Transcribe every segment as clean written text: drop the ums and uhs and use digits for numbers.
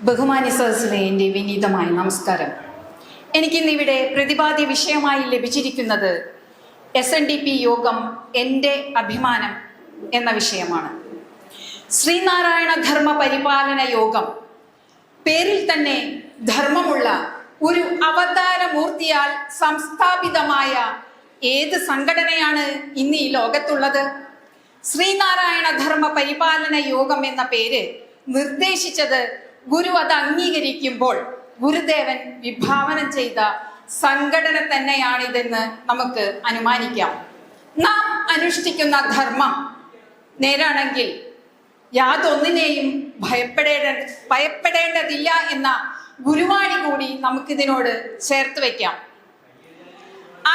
ബഹുമാന്യ സദസ്സിലെ എൻ്റെ വിനീതമായ നമസ്കാരം. എനിക്കിന്നിവിടെ പ്രതിപാദ്യ വിഷയമായി ലഭിച്ചിരിക്കുന്നത് SNDP യോഗം എൻ്റെ അഭിമാനം എന്ന വിഷയമാണ്. ശ്രീനാരായണ ധർമ്മ പരിപാലന യോഗം പേരിൽ തന്നെ ധർമ്മമുള്ള ഒരു അവതാരമൂർത്തിയാൽ സംസ്ഥാപിതമായ ഏത് സംഘടനയാണ് ഇന്ന് ഈ ലോകത്തുള്ളത്? ശ്രീനാരായണ ധർമ്മ പരിപാലന യോഗം എന്ന പേര് നിർദ്ദേശിച്ചത് ഗുരു അത് അംഗീകരിക്കുമ്പോൾ ഗുരുദേവൻ വിഭാവനം ചെയ്ത സംഘടന തന്നെയാണിതെന്ന് നമുക്ക് അനുമാനിക്കാം. നാം അനുഷ്ഠിക്കുന്ന ധർമ്മം നേരാണെങ്കിൽ യാതൊന്നിനെയും ഭയപ്പെടേണ്ടതില്ല എന്ന ഗുരുവാണി കൂടി നമുക്കിതിനോട് ചേർത്ത് വയ്ക്കാം.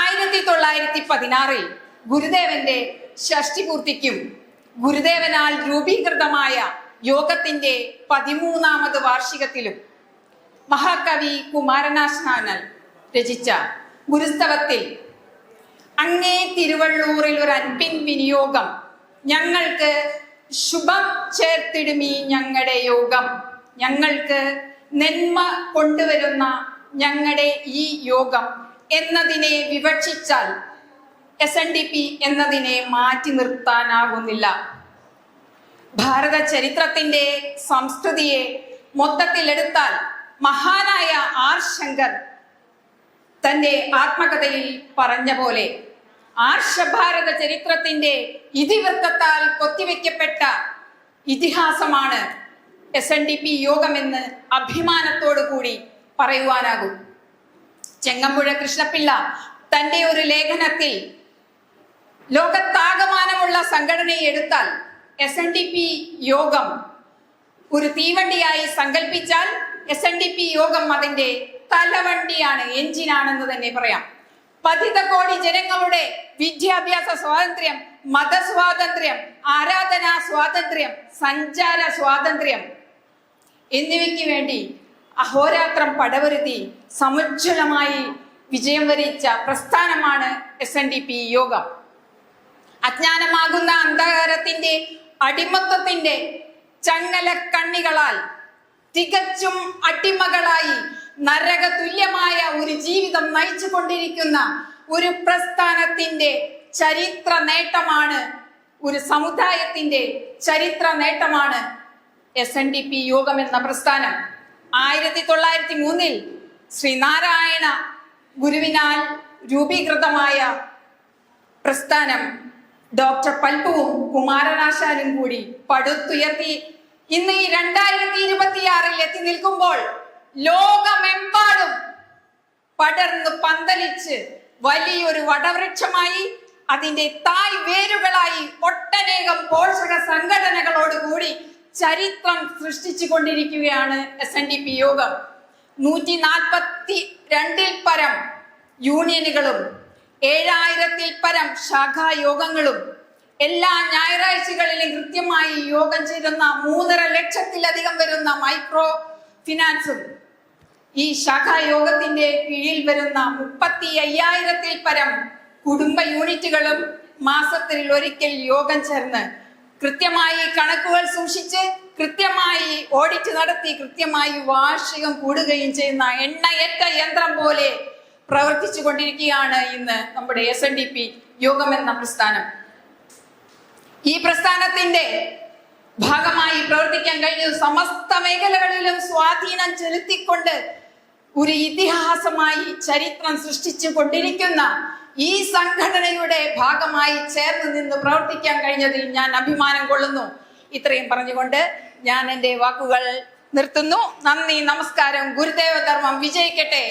1916 ഗുരുദേവന്റെ ഷഷ്ടിപൂർത്തിക്കും ഗുരുദേവനാൽ രൂപീകൃതമായ യോഗത്തിന്റെ 13ാമത് വാർഷികത്തിലും മഹാകവി കുമാരനാശാനാൽ രചിച്ച ഗുരുസ്തവത്തിൽ അങ്ങേ തിരുവള്ളൂരിൽ ഒരു അൻപിൻ വിനിയോഗം ഞങ്ങൾക്ക് ശുഭം ചേർത്തിടുമീ ഞങ്ങളുടെ യോഗം, ഞങ്ങൾക്ക് നന്മ കൊണ്ടുവരുന്ന ഞങ്ങളുടെ ഈ യോഗം എന്നതിനെ വിവക്ഷിച്ചാൽ SNDP എന്നതിനെ മാറ്റി നിർത്താനാകുന്നില്ല. ഭാരത ചരിത്രത്തിന്റെ സംസ്കൃതിയെ മൊത്തത്തിലെടുത്താൽ മഹാനായ R. ശങ്കർ തന്റെ ആത്മകഥയിൽ പറഞ്ഞ പോലെ ആർഷഭാരത ചരിത്രത്തിന്റെ ഇതിവൃത്തത്താൽ കൊത്തിവെക്കപ്പെട്ട ഇതിഹാസമാണ് SNDP യോഗമെന്ന് അഭിമാനത്തോടു കൂടി പറയുവാനാകും. ചെങ്ങമ്പുഴ കൃഷ്ണപിള്ള തന്റെ ഒരു ലേഖനത്തിൽ ലോകത്താകമാനമുള്ള സംഘടനയെ എടുത്താൽ SNDP യോഗം ഒരു തീവണ്ടിയായി സങ്കല്പിച്ചാൽ SNDP യോഗം അതിന്റെ തലവണ്ടിയാണ്, എഞ്ചിനാണെന്ന് തന്നെ പറയാം. 10 കോടി ജനങ്ങളുടെ വിദ്യാഭ്യാസ സ്വാതന്ത്ര്യം, മതസ്വാതന്ത്ര്യം, ആരാധനാ സ്വാതന്ത്ര്യം, സഞ്ചാര സ്വാതന്ത്ര്യം എന്നിവയ്ക്ക് വേണ്ടി അഹോരാത്രം പടവരുതി സമുജ്വലമായി വിജയം വരിച്ച പ്രസ്ഥാനമാണ് SNDP യോഗം. അജ്ഞാനമാകുന്ന അന്ധകാരത്തിന്റെ അടിമത്വത്തിന്റെ ചങ്ങല കണ്ണികളാൽ തികച്ചും അടിമകളായി നരക തുല്യമായ ഒരു ജീവിതം നയിച്ചു കൊണ്ടിരിക്കുന്ന ഒരു പ്രസ്ഥാനത്തിന്റെ ചരിത്ര നേട്ടമാണ്, ഒരു സമുദായത്തിന്റെ ചരിത്ര നേട്ടമാണ് SNDP യോഗം എന്ന പ്രസ്ഥാനം. 1903 ശ്രീനാരായണ ഗുരുവിനാൽ രൂപീകൃതമായ പ്രസ്ഥാനം ഡോക്ടർ പൽപ്പുവും കുമാരനാശാനും കൂടി പടുത്തുയർത്തി ഇന്ന് ഈ 2026 എത്തി നിൽക്കുമ്പോൾ ലോകമെമ്പാടും പടർന്ന് പന്തലിച്ച് വലിയൊരു വടവൃക്ഷമായി അതിന്റെ തായ് വേരുകളായി ഒട്ടനേകം പോഷക സംഘടനകളോടുകൂടി ചരിത്രം സൃഷ്ടിച്ചു കൊണ്ടിരിക്കുകയാണ് SNDP യോഗം. 142 പരം യൂണിയനുകളും 7000 പരം ശാഖായോഗങ്ങളും എല്ലാ ഞായറാഴ്ചകളിലും കൃത്യമായി യോഗം ചേരുന്ന 3.5 ലക്ഷത്തിലധികം വരുന്ന മൈക്രോ ഫിനാൻസും ഈ ശാഖായോഗത്തിന്റെ കീഴിൽ വരുന്ന 35,000 പരം കുടുംബ യൂണിറ്റുകളും മാസത്തിൽ ഒരിക്കൽ യോഗം ചേർന്ന് കൃത്യമായി കണക്കുകൾ സൂക്ഷിച്ച് കൃത്യമായി ഓഡിറ്റ് നടത്തി കൃത്യമായി വാർഷികം കൂടുകയും ചെയ്യുന്ന എണ്ണയറ്റ യന്ത്രം പോലെ പ്രവർത്തിച്ചു കൊണ്ടിരിക്കുകയാണ് ഇന്ന് നമ്മുടെ SNDP യോഗം എന്ന പ്രസ്ഥാനം. ഈ പ്രസ്ഥാനത്തിന്റെ ഭാഗമായി പ്രവർത്തിക്കാൻ കഴിഞ്ഞത് സമസ്ത മേഖലകളിലും സ്വാധീനം ചെലുത്തിക്കൊണ്ട് ഒരു ഇതിഹാസമായി ചരിത്രം സൃഷ്ടിച്ചു കൊണ്ടിരിക്കുന്ന ഈ സംഘടനയുടെ ഭാഗമായി ചേർന്ന് നിന്ന് പ്രവർത്തിക്കാൻ കഴിഞ്ഞതിൽ ഞാൻ അഭിമാനം കൊള്ളുന്നു. ഇത്രയും പറഞ്ഞുകൊണ്ട് ഞാൻ എൻ്റെ വാക്കുകൾ നിർത്തുന്നു. നന്ദി, നമസ്കാരം. ഗുരുദേവ ധർമ്മം വിജയിക്കട്ടെ.